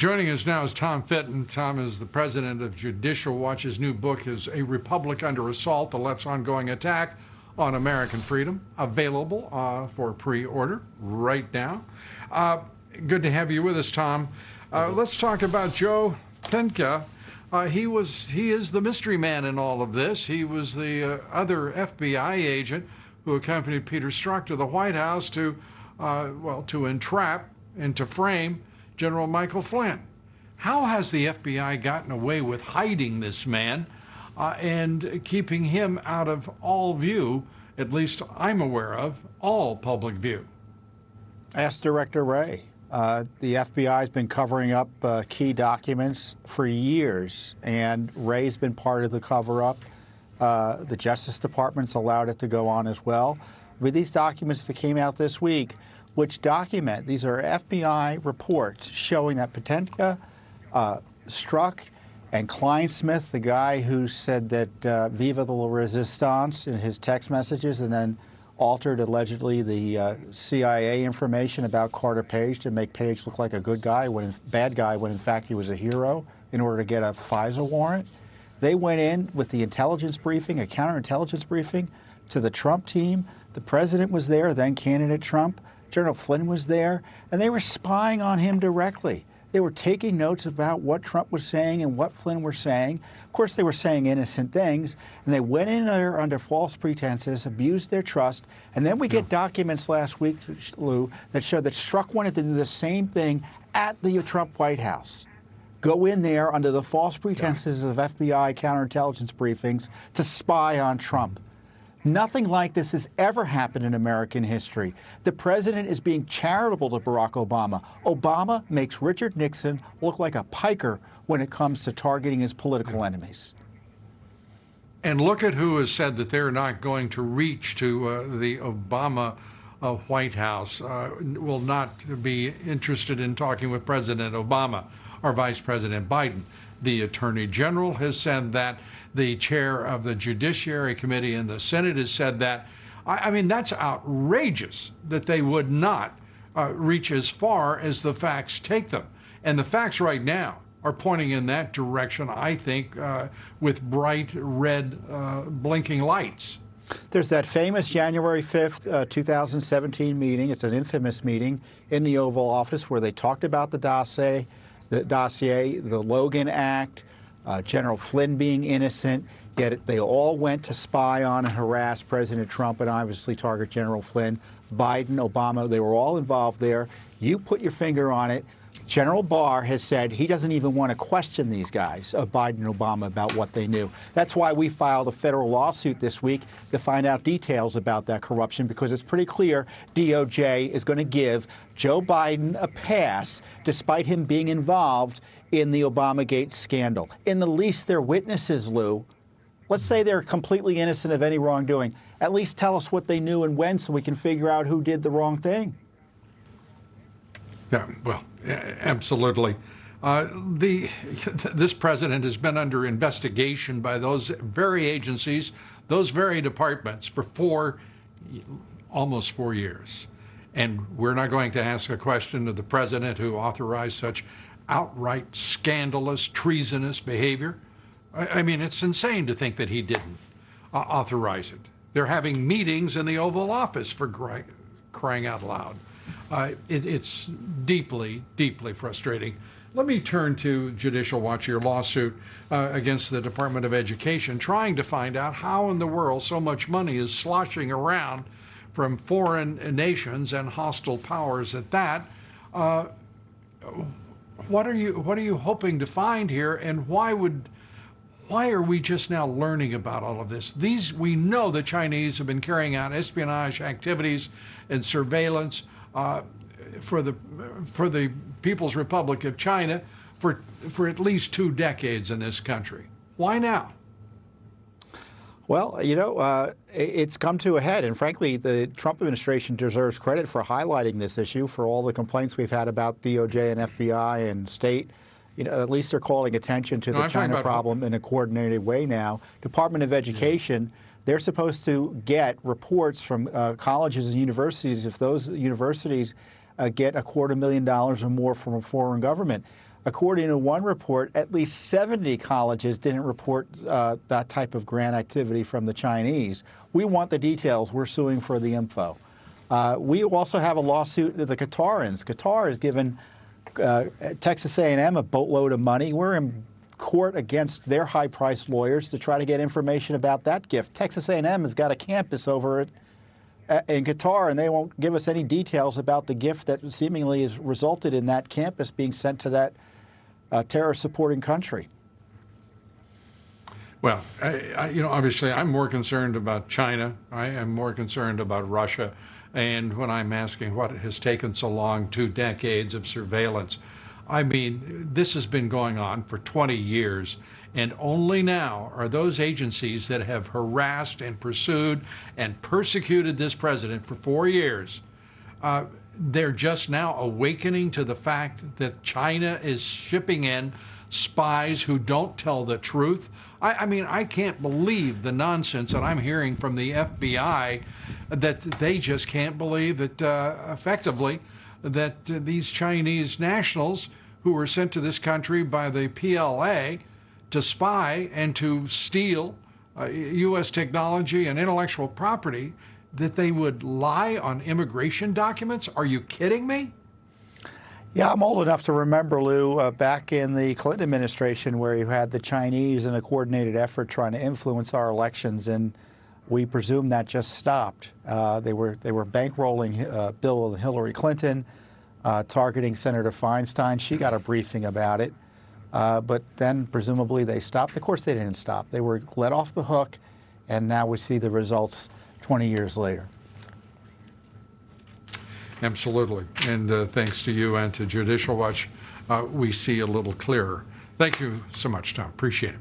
Joining us now is Tom Fitton. Tom is the president of Judicial Watch. His new book is A Republic Under Assault, The Left's Ongoing Attack on American Freedom, available for pre-order right now. Good to have you with us, Tom. Let's talk about Joe Pinka. He is the mystery man in all of this. He was the other FBI agent who accompanied Peter Strzok to the White House to entrap and to frame General Michael Flynn. How has the FBI gotten away with hiding this man and keeping him out of all view, at least I'm aware of, all public view? Ask Director Wray. The FBI has been covering up key documents for years, and Wray's been part of the cover-up. The Justice Department's allowed it to go on as well. With these documents that came out this week, which document, these are FBI reports showing that Patenka, Strzok, and Kleinsmith, the guy who said that Viva la Resistance in his text messages and then altered allegedly the CIA information about Carter Page to make Page look like a bad guy when in fact he was a hero in order to get a FISA warrant. They went in with the intelligence briefing, a counterintelligence briefing, to the Trump team. The president was there, then candidate Trump. General Flynn was there, and they were spying on him directly. They were taking notes about what Trump was saying and what Flynn were saying. Of course, they were saying innocent things, and they went in there under false pretenses, abused their trust, and then we get documents last week, Lou, that show that Strzok wanted to do the same thing at the Trump White House. Go in there under the false pretenses of FBI counterintelligence briefings to spy on Trump. Nothing like this has ever happened in American history. The president is being charitable to Barack Obama. Obama makes Richard Nixon look like a piker when it comes to targeting his political enemies. And look at who has said that they're not going to reach to the Obama White House, will not be interested in talking with President Obama or Vice President Biden. The Attorney General has said that. The chair of the Judiciary Committee in the Senate has said that. I mean, that's outrageous that they would not reach as far as the facts take them. And the facts right now are pointing in that direction, I think, with bright red blinking lights. There's that famous January 5th, 2017 meeting. It's an infamous meeting in the Oval Office where they talked about the dossier, the Logan Act, General Flynn being innocent, yet they all went to spy on and harass President Trump and obviously target General Flynn, Biden, Obama. They were all involved there. You put your finger on it. General Barr has said he doesn't even want to question these guys, Biden and Obama, about what they knew. That's why we filed a federal lawsuit this week to find out details about that corruption, because it's pretty clear DOJ is going to give Joe Biden a pass despite him being involved in the ObamaGate scandal. In the least, they're witnesses, Lou. Let's say they're completely innocent of any wrongdoing. At least tell us what they knew and when so we can figure out who did the wrong thing. Yeah, well, absolutely. This president has been under investigation by those very agencies, those very departments for almost 4 years. And we're not going to ask a question of the president who authorized such outright scandalous, treasonous behavior. I mean, it's insane to think that he didn't authorize it. They're having meetings in the Oval Office for crying out loud. It's deeply, deeply frustrating. Let me turn to Judicial Watch, your lawsuit against the Department of Education, trying to find out how in the world so much money is sloshing around from foreign nations and hostile powers at that. What are you hoping to find here, and why are we just now learning about all of this? We know the Chinese have been carrying out espionage activities and surveillance for the People's Republic of China for at least 2 decades in this country. Why now? Well, you know, it's come to a head, and frankly, the Trump administration deserves credit for highlighting this issue. For all the complaints we've had about DOJ and FBI and state, you know, at least they're calling attention to the China problem in a coordinated way now. Department of Education, they're supposed to get reports from colleges and universities if those universities get $250,000 or more from a foreign government. According to one report, at least 70 colleges didn't report that type of grant activity from the Chinese. We want the details. We're suing for the info. We also have a lawsuit to the Qatarans. Qatar has given Texas A&M a boatload of money. We're in court against their high-priced lawyers to try to get information about that gift. Texas A&M has got a campus over in Qatar, and they won't give us any details about the gift that seemingly has resulted in that campus being sent to that terror-supporting country. Well, obviously, I'm more concerned about China. I am more concerned about Russia. And when I'm asking what has taken so long, 2 decades of surveillance, I mean, this has been going on for 20 years. And only now are those agencies that have harassed and pursued and persecuted this president for 4 years, they're just now awakening to the fact that China is shipping in spies who don't tell the truth. I mean, I can't believe the nonsense that I'm hearing from the FBI, that they just can't believe that effectively that these Chinese nationals who were sent to this country by the PLA to spy and to steal U.S. technology and intellectual property, that they would lie on immigration documents? Are you kidding me? Yeah, I'm old enough to remember, Lou, back in the Clinton administration where you had the Chinese in a coordinated effort trying to influence our elections, and we presume that just stopped. They were bankrolling Bill and Hillary Clinton, targeting Senator Feinstein. She got a briefing about it, but then presumably they stopped. Of course they didn't stop. They were let off the hook, and now we see the results 20 years later. Absolutely. And thanks to you and to Judicial Watch, we see a little clearer. Thank you so much, Tom. Appreciate it.